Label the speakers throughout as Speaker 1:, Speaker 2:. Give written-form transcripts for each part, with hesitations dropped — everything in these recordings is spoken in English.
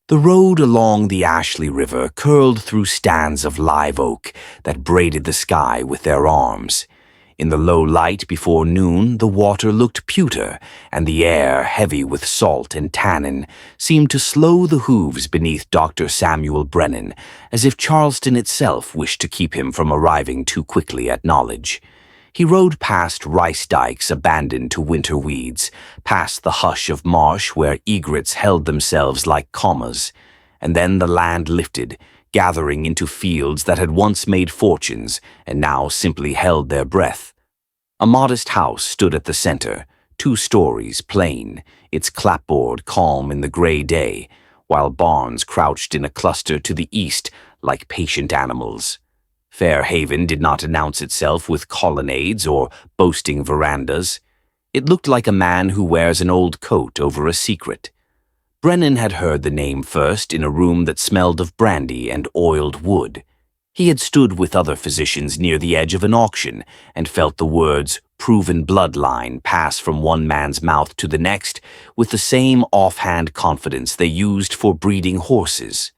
Speaker 1: The road along the Ashley River curled through stands of live oak that braided the sky with their arms. In the low light before noon, the water looked pewter, and the air, heavy with salt and tannin, seemed to slow the hooves beneath Dr. Samuel Brennan, as if Charleston itself wished to keep him from arriving too quickly at knowledge. He rode past rice dikes abandoned to winter weeds, past the hush of marsh where egrets held themselves like commas, and then the land lifted, gathering into fields that had once made fortunes and now simply held their breath. A modest house stood at the center, 2 stories, plain, its clapboard calm in the gray day, while barns crouched in a cluster to the east like patient animals. Fairhaven did not announce itself with colonnades or boasting verandas. It looked like a man who wears an old coat over a secret. Brennan had heard the name first in a room that smelled of brandy and oiled wood. He had stood with other physicians near the edge of an auction and felt the words "proven bloodline" pass from one man's mouth to the next with the same offhand confidence they used for breeding horses.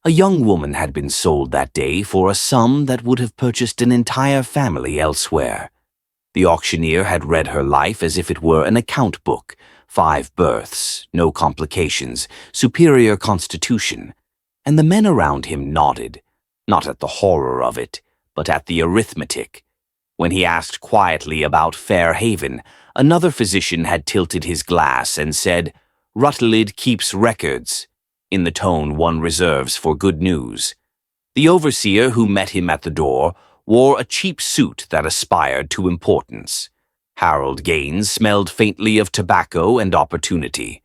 Speaker 1: A young woman had been sold that day for a sum that would have purchased an entire family elsewhere. The auctioneer had read her life as if it were an account book: 5 births, no complications, superior constitution, and the men around him nodded, not at the horror of it, but at the arithmetic. When he asked quietly about Fairhaven, another physician had tilted his glass and said, "Rutledge keeps records," in the tone one reserves for good news. The overseer who met him at the door wore a cheap suit that aspired to importance. Harold Gaines smelled faintly of tobacco and opportunity.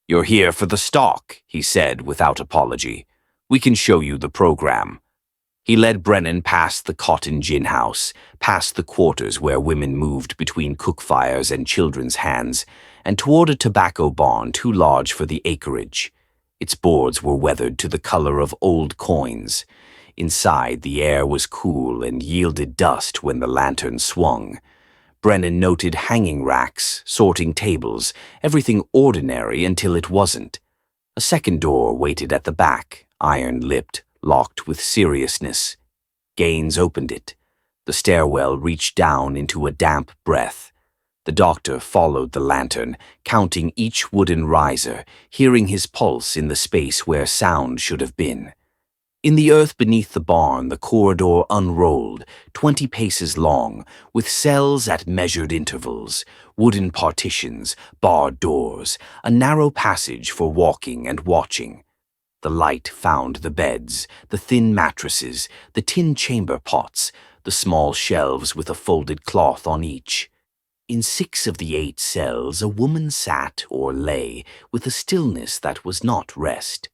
Speaker 1: "You're here for the stock," he said without apology. "We can show you the program." He led Brennan past the cotton gin house, past the quarters where women moved between cook fires and children's hands, and toward a tobacco barn too large for the acreage. Its boards were weathered to the color of old coins. Inside, the air was cool and yielded dust when the lantern swung. Brennan noted hanging racks, sorting tables, everything ordinary until it wasn't. A second door waited at the back, iron-lipped, locked with seriousness. Gaines opened it. The stairwell reached down into a damp breath. The doctor followed the lantern, counting each wooden riser, hearing his pulse in the space where sound should have been. In the earth beneath the barn, the corridor unrolled, 20 paces long, with cells at measured intervals, wooden partitions, barred doors, a narrow passage for walking and watching. The light found the beds, the thin mattresses, the tin chamber pots, the small shelves with a folded cloth on each. In 6 of the 8 cells, a woman sat or lay with a stillness that was not rest.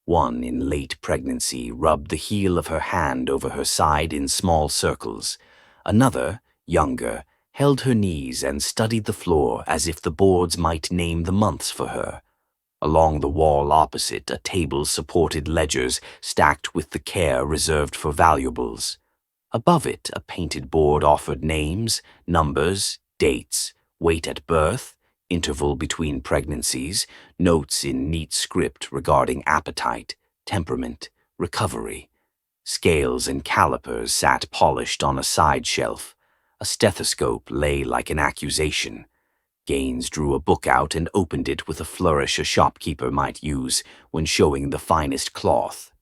Speaker 1: One, in late pregnancy, rubbed the heel of her hand over her side in small circles. Another, younger, held her knees and studied the floor as if the boards might name the months for her. Along the wall opposite, a table supported ledgers stacked with the care reserved for valuables. Above it, a painted board offered names, numbers, dates, weight at birth, interval between pregnancies, notes in neat script regarding appetite, temperament, recovery. Scales and calipers sat polished on a side shelf. A stethoscope lay like an accusation. Gaines drew a book out and opened it with a flourish a shopkeeper might use when showing the finest cloth.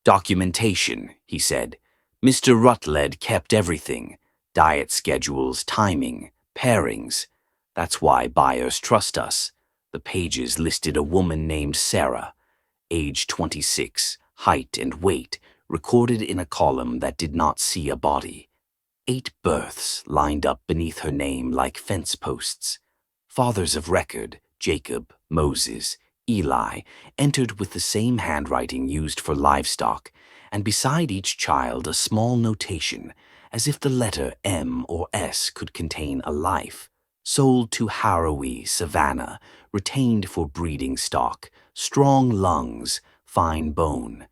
Speaker 1: "Documentation," he said. "Mr. Rutledge kept everything. Diet schedules, timing, pairings. That's why buyers trust us." The pages listed a woman named Sarah, age 26, height and weight, recorded in a column that did not see a body. 8 births lined up beneath her name like fence posts. Fathers of record, Jacob, Moses, Eli, entered with the same handwriting used for livestock, and beside each child a small notation, as if the letter M or S could contain a life. Sold to Harrowby, Savannah, retained for breeding stock, strong lungs, fine bone.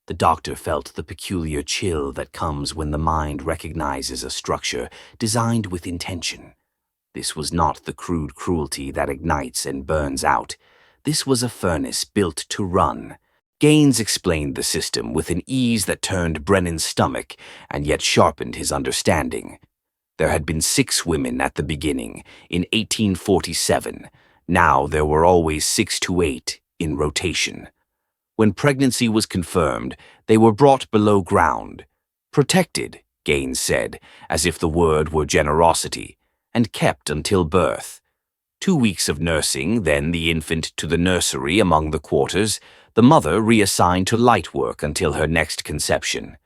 Speaker 1: The doctor felt the peculiar chill that comes when the mind recognizes a structure designed with intention. This was not the crude cruelty that ignites and burns out. This was a furnace built to run. Gaines explained the system with an ease that turned Brennan's stomach and yet sharpened his understanding. There had been 6 women at the beginning, in 1847. Now there were always 6 to 8 in rotation. When pregnancy was confirmed, they were brought below ground. Protected, Gaines said, as if the word were generosity, and kept until birth. 2 weeks of nursing, then the infant to the nursery among the quarters, the mother reassigned to light work until her next conception.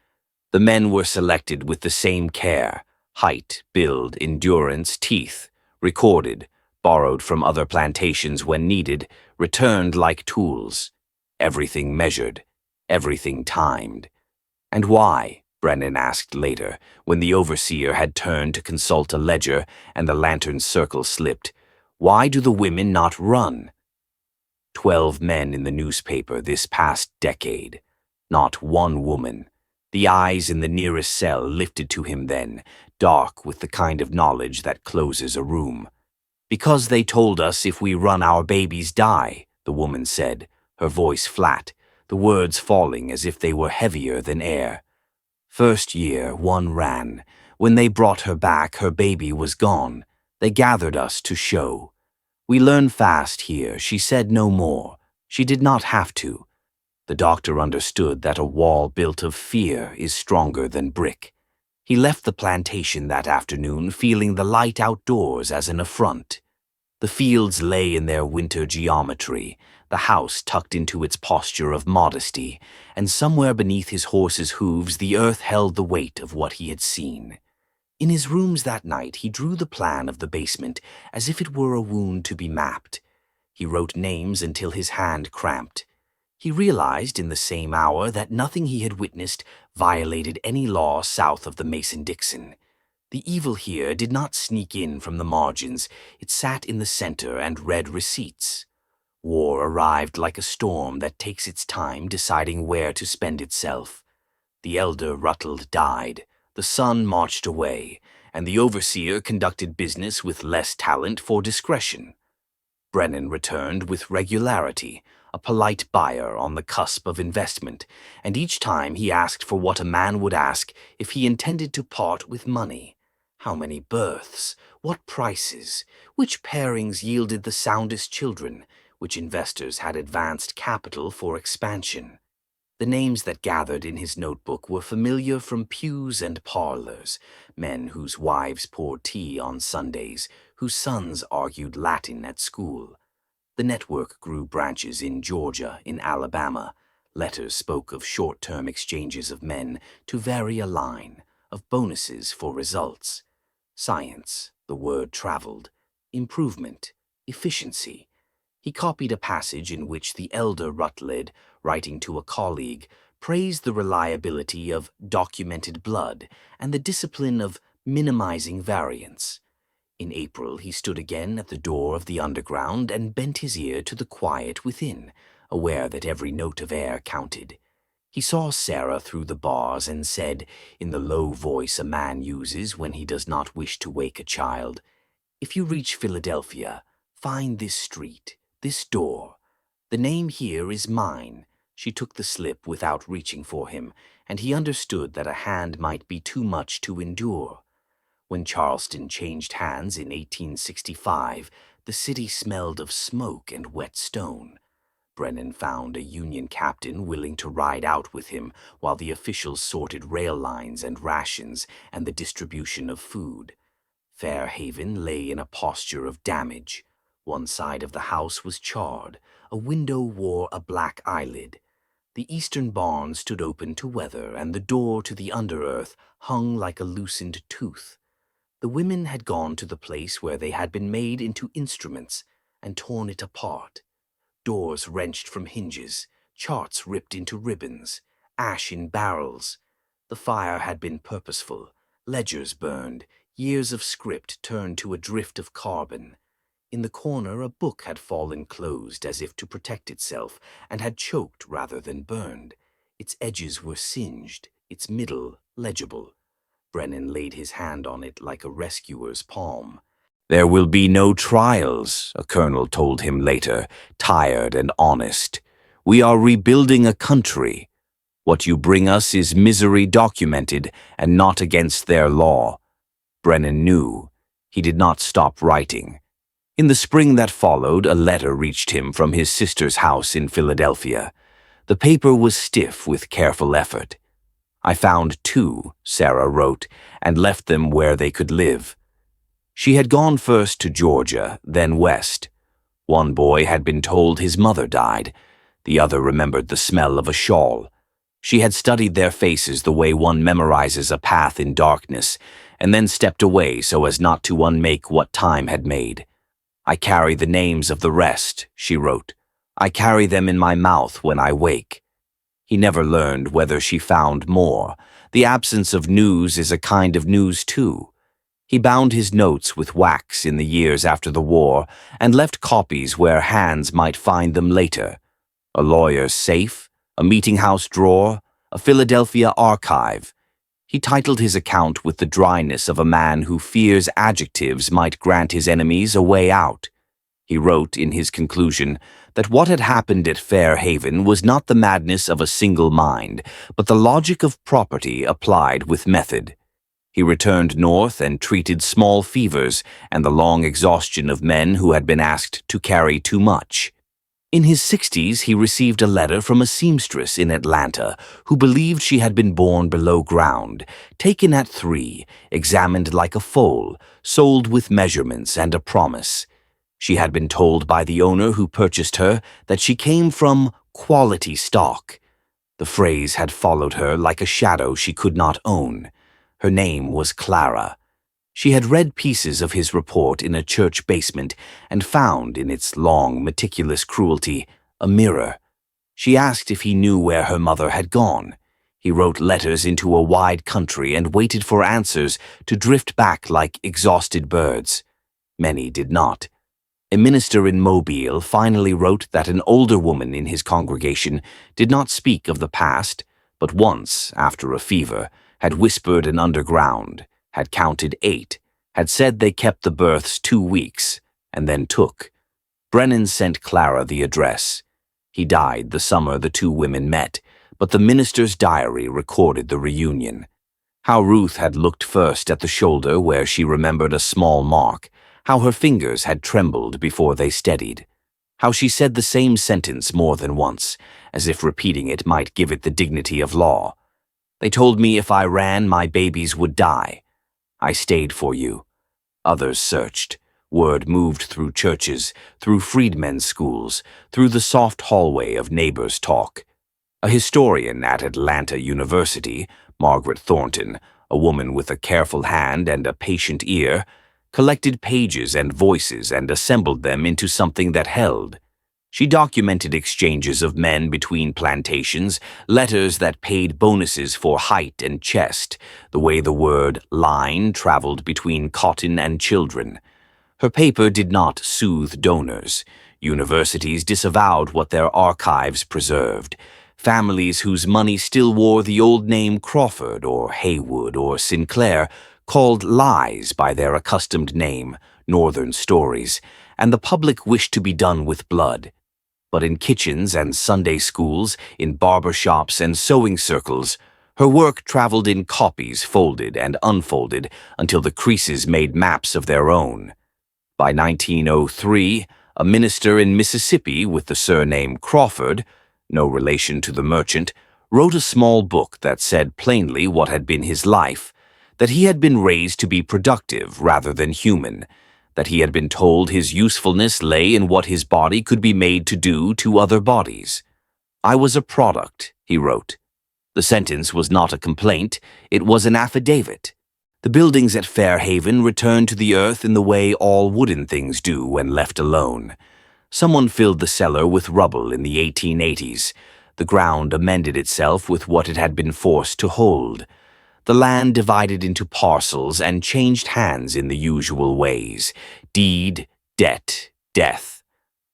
Speaker 1: The men were selected with the same care: height, build, endurance, teeth, recorded, borrowed from other plantations when needed, returned like tools. Everything measured, everything timed. And why? Brennan asked later, when the overseer had turned to consult a ledger and the lantern's circle slipped. Why do the women not run? 12 men in the newspaper this past decade. Not one woman. The eyes in the nearest cell lifted to him then, dark with the kind of knowledge that closes a room. Because they told us if we run our babies die, the woman said, her voice flat, the words falling as if they were heavier than air. First year, one ran. When they brought her back, her baby was gone. They gathered us to show. We learn fast here. She said no more. She did not have to. The doctor understood that a wall built of fear is stronger than brick. He left the plantation that afternoon feeling the light outdoors as an affront. The fields lay in their winter geometry, the house tucked into its posture of modesty, and somewhere beneath his horse's hooves the earth held the weight of what he had seen. In his rooms that night he drew the plan of the basement as if it were a wound to be mapped. He wrote names until his hand cramped. He realized in the same hour that nothing he had witnessed violated any law south of the Mason-Dixon. The evil here did not sneak in from the margins. It sat in the center and read receipts. War arrived like a storm that takes its time deciding where to spend itself. The elder Rutland died, the son marched away, and the overseer conducted business with less talent for discretion. Brennan returned with regularity, a polite buyer on the cusp of investment, and each time he asked for what a man would ask if he intended to part with money. How many births? What prices? Which pairings yielded the soundest children? Which investors had advanced capital for expansion? The names that gathered in his notebook were familiar from pews and parlors, men whose wives poured tea on Sundays, whose sons argued Latin at school. The network grew branches in Georgia, in Alabama. Letters spoke of short-term exchanges of men to vary a line, of bonuses for results. Science, the word traveled. Improvement, efficiency. He copied a passage in which the elder Rutland, writing to a colleague, praised the reliability of documented blood and the discipline of minimizing variance. In April he stood again at the door of the underground and bent his ear to the quiet within, aware that every note of air counted. He saw Sarah through the bars and said, in the low voice a man uses when he does not wish to wake a child, "If you reach Philadelphia, find this street, this door. The name here is mine." She took the slip without reaching for him, and he understood that a hand might be too much to endure. When Charleston changed hands in 1865, the city smelled of smoke and wet stone. Brennan found a Union captain willing to ride out with him while the officials sorted rail lines and rations and the distribution of food. Fairhaven lay in a posture of damage. One side of the house was charred. A window wore a black eyelid. The eastern barn stood open to weather, and the door to the underearth hung like a loosened tooth. The women had gone to the place where they had been made into instruments and torn it apart. Doors wrenched from hinges, charts ripped into ribbons, ash in barrels. The fire had been purposeful, ledgers burned, years of script turned to a drift of carbon. In the corner a book had fallen closed as if to protect itself, and had choked rather than burned. Its edges were singed, its middle legible. Brennan laid his hand on it like a rescuer's palm. "There will be no trials," a colonel told him later, tired and honest. We are rebuilding a country. What you bring us is misery documented and not against their law. Brennan knew. He did not stop writing. In the spring that followed, a letter reached him from his sister's house in Philadelphia. The paper was stiff with careful effort. I found 2, Sarah wrote, and left them where they could live. She had gone first to Georgia, then west. One boy had been told his mother died. The other remembered the smell of a shawl. She had studied their faces the way one memorizes a path in darkness, and then stepped away so as not to unmake what time had made. I carry the names of the rest, she wrote. I carry them in my mouth when I wake. He never learned whether she found more. The absence of news is a kind of news too. He bound his notes with wax in the years after the war and left copies where hands might find them later. A lawyer's safe, a meeting-house drawer, a Philadelphia archive. He titled his account with the dryness of a man who fears adjectives might grant his enemies a way out. He wrote in his conclusion that what had happened at Fair Haven was not the madness of a single mind, but the logic of property applied with method. He returned north and treated small fevers and the long exhaustion of men who had been asked to carry too much. In his 60s, he received a letter from a seamstress in Atlanta who believed she had been born below ground, taken at 3, examined like a foal, sold with measurements and a promise. She had been told by the owner who purchased her that she came from quality stock. The phrase had followed her like a shadow she could not own. Her name was Clara. She had read pieces of his report in a church basement and found, in its long, meticulous cruelty, a mirror. She asked if he knew where her mother had gone. He wrote letters into a wide country and waited for answers to drift back like exhausted birds. Many did not. A minister in Mobile finally wrote that an older woman in his congregation did not speak of the past, but once, after a fever, had whispered an underground, had counted 8, had said they kept the births 2 weeks, and then took. Brennan sent Clara the address. He died the summer the 2 women met, but the minister's diary recorded the reunion. How Ruth had looked first at the shoulder where she remembered a small mark, how her fingers had trembled before they steadied, how she said the same sentence more than once, as if repeating it might give it the dignity of law. They told me if I ran, my babies would die. I stayed for you. Others searched. Word moved through churches, through freedmen's schools, through the soft hallway of neighbors' talk. A historian at Atlanta University, Margaret Thornton, a woman with a careful hand and a patient ear, collected pages and voices and assembled them into something that held. She documented exchanges of men between plantations, letters that paid bonuses for height and chest, the way the word line traveled between cotton and children. Her paper did not soothe donors. Universities disavowed what their archives preserved. Families whose money still wore the old name Crawford or Haywood or Sinclair called lies by their accustomed name, Northern Stories, and the public wished to be done with blood. But in kitchens and Sunday schools, in barber shops and sewing circles, her work traveled in copies folded and unfolded until the creases made maps of their own. By 1903, a minister in Mississippi with the surname Crawford, no relation to the merchant, wrote a small book that said plainly what had been his life, that he had been raised to be productive rather than human, that he had been told his usefulness lay in what his body could be made to do to other bodies. I was a product, he wrote. The sentence was not a complaint, it was an affidavit. The buildings at Fair Haven returned to the earth in the way all wooden things do when left alone. Someone filled the cellar with rubble in the 1880s. The ground amended itself with what it had been forced to hold. The land divided into parcels and changed hands in the usual ways: deed, debt, death.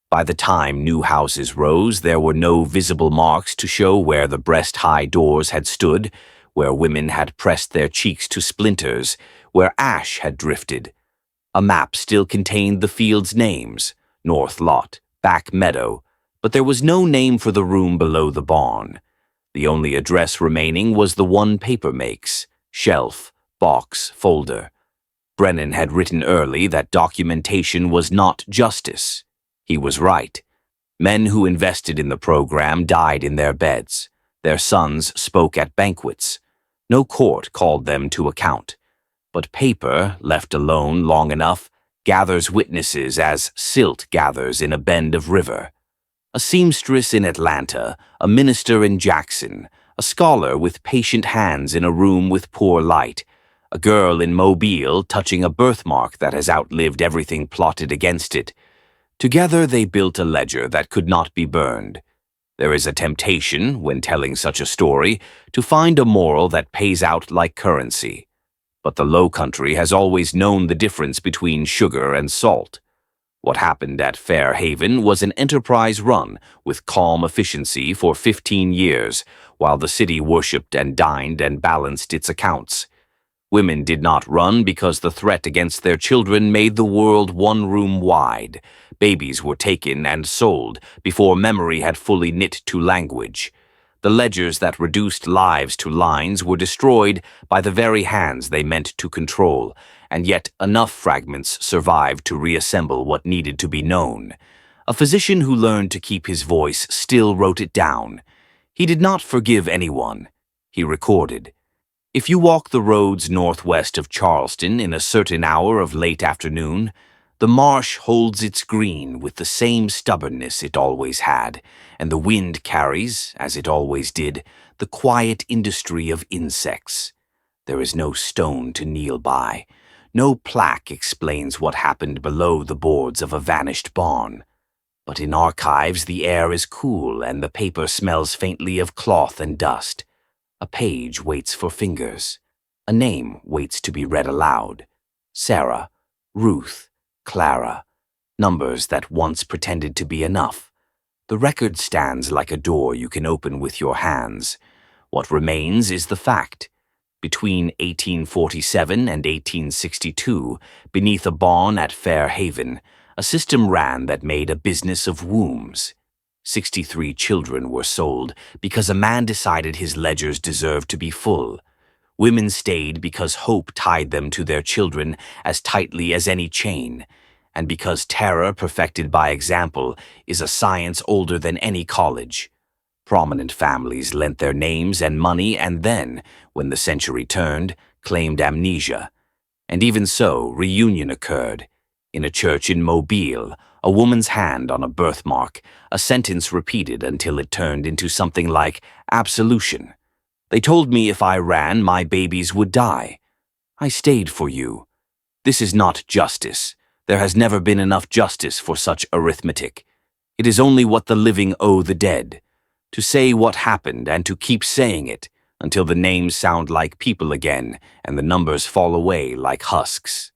Speaker 1: By the time new houses rose, there were no visible marks to show where the breast-high doors had stood, where women had pressed their cheeks to splinters, where ash had drifted. A map still contained the fields' names: North Lot, Back Meadow, but there was no name for the room below the barn. The only address remaining was the one paper makes: shelf, box, folder. Brennan had written early that documentation was not justice. He was right. Men who invested in the program died in their beds. Their sons spoke at banquets. No court called them to account. But paper, left alone long enough, gathers witnesses as silt gathers in a bend of river. A seamstress in Atlanta, a minister in Jackson, a scholar with patient hands in a room with poor light, a girl in Mobile touching a birthmark that has outlived everything plotted against it. Together they built a ledger that could not be burned. There is a temptation, when telling such a story, to find a moral that pays out like currency. But the Low Country has always known the difference between sugar and salt. What happened at Fair Haven was an enterprise run with calm efficiency for 15 years, while the city worshipped and dined and balanced its accounts. Women did not run because the threat against their children made the world one room wide. Babies were taken and sold before memory had fully knit to language. The ledgers that reduced lives to lines were destroyed by the very hands they meant to control, and yet enough fragments survived to reassemble what needed to be known. A physician who learned to keep his voice still wrote it down. He did not forgive anyone. He recorded. If you walk the roads northwest of Charleston in a certain hour of late afternoon, the marsh holds its green with the same stubbornness it always had, and the wind carries, as it always did, the quiet industry of insects. There is no stone to kneel by. No plaque explains what happened below the boards of a vanished barn. But in archives the air is cool and the paper smells faintly of cloth and dust. A page waits for fingers. A name waits to be read aloud. Sarah, Ruth, Clara. Numbers that once pretended to be enough. The record stands like a door you can open with your hands. What remains is the fact. Between 1847 and 1862, beneath a barn at Fair Haven, a system ran that made a business of wombs. 63 children were sold because a man decided his ledgers deserved to be full. Women stayed because hope tied them to their children as tightly as any chain, and because terror perfected by example is a science older than any college. Prominent families lent their names and money and then, when the century turned, claimed amnesia. And even so, reunion occurred. In a church in Mobile, a woman's hand on a birthmark, a sentence repeated until it turned into something like absolution. They told me if I ran, my babies would die. I stayed for you. This is not justice. There has never been enough justice for such arithmetic. It is only what the living owe the dead. To say what happened and to keep saying it until the names sound like people again and the numbers fall away like husks.